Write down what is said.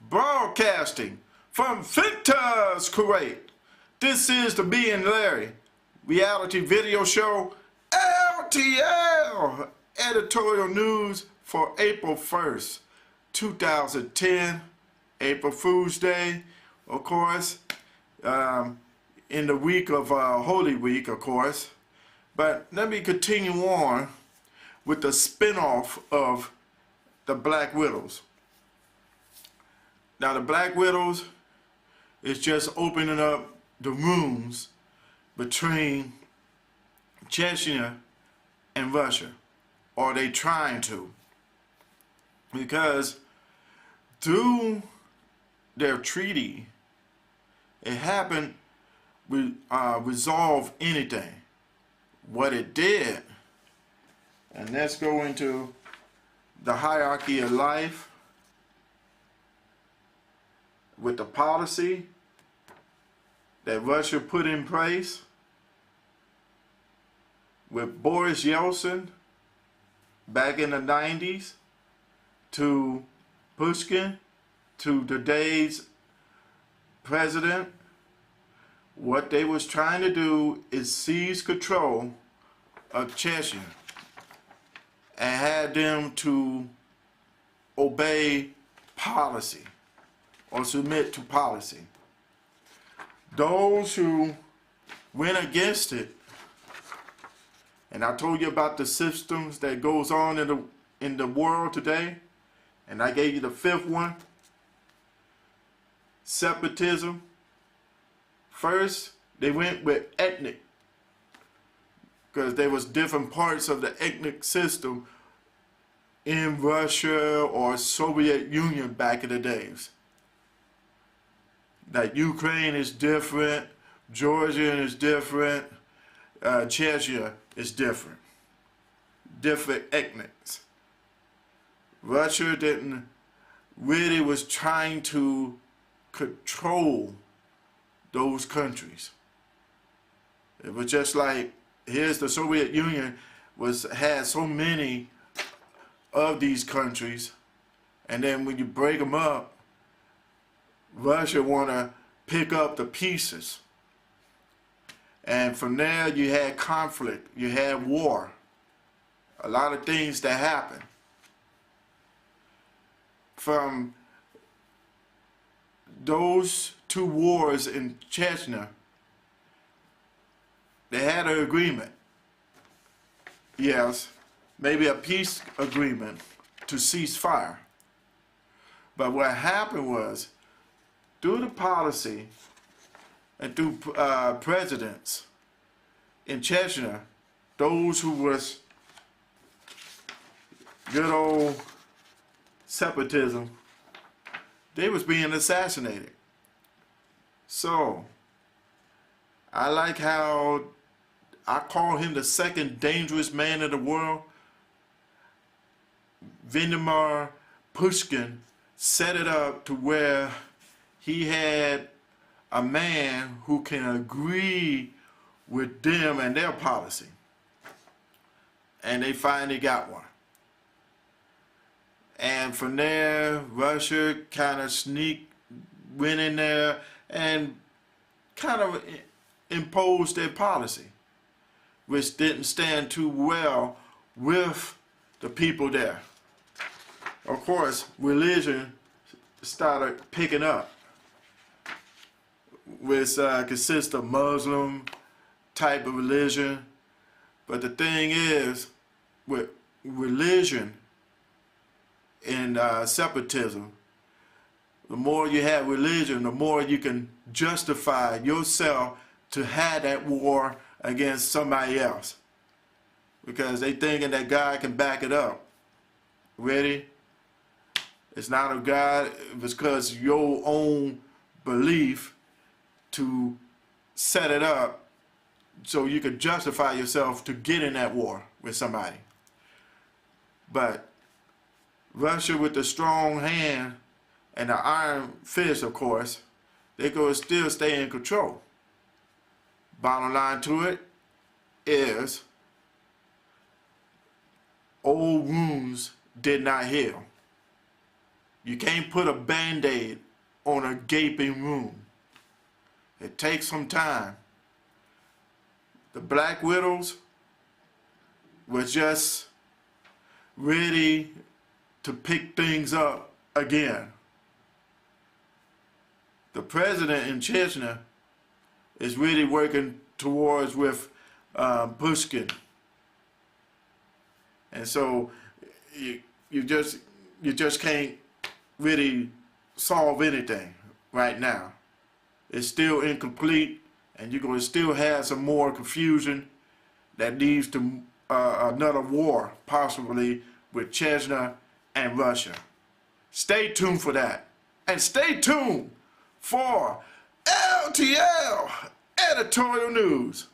broadcasting from Fintas, Kuwait. This is the Me and Larry reality video show, LTL, editorial news for April 1st, 2010, April Fool's Day, of course, in the week of Holy Week, of course. But let me continue on with the spin-off of the Black Widows. Now, the Black Widows is just opening up the rooms between Chechnya and Russia, or they trying to, because through their treaty, it happened resolve anything. What it did, and let's go into the hierarchy of life with the policy that Russia put in place with Boris Yeltsin back in the 90s to Pushkin to today's president. What they was trying to do is seize control of Chechnya and had them to obey policy or submit to policy. Those who went against it, and I told you about the systems that goes on in the world today, and I gave you the fifth one, separatism. First, they went with ethnic, because there was different parts of the ethnic system in Russia or Soviet Union back in the days. Like Ukraine is different, Georgia is different, Chechnya is different. Different ethnics. Russia didn't really was trying to control those countries. It was just like, here's the Soviet Union had so many of these countries, and then when you break them up, Russia want to pick up the pieces. And from there you had conflict, you had war, a lot of things that happened. From those two wars in Chechnya, they had an agreement. Yes, maybe a peace agreement to cease fire. But what happened was, through the policy and through presidents in Chechnya, those who was good old separatism, they was being assassinated. So, I like how I call him the second dangerous man in the world. Vladimir Pushkin set it up to where he had a man who can agree with them and their policy. And they finally got one. And from there, Russia kind of went in there and kind of imposed their policy, which didn't stand too well with the people there. Of course, religion started picking up, which consists of Muslim type of religion. But the thing is, with religion and separatism, the more you have religion, the more you can justify yourself to have that war against somebody else, because they thinking that God can back it up. Ready? It's not of God, it's because your own belief to set it up so you could justify yourself to get in that war with somebody. But Russia, with the strong hand and the iron fist, of course, they could still stay in control. Bottom line to it is, old wounds did not heal. You can't put a Band-Aid on a gaping wound. It takes some time. The Black Widows were just ready to pick things up again. The president in Chechnya is really working towards with Pushkin. And so you just can't really solve anything right now. It's still incomplete, and you're going to still have some more confusion that leads to another war, possibly with Chechnya and Russia. Stay tuned for that. And stay tuned for LTL Editorial News.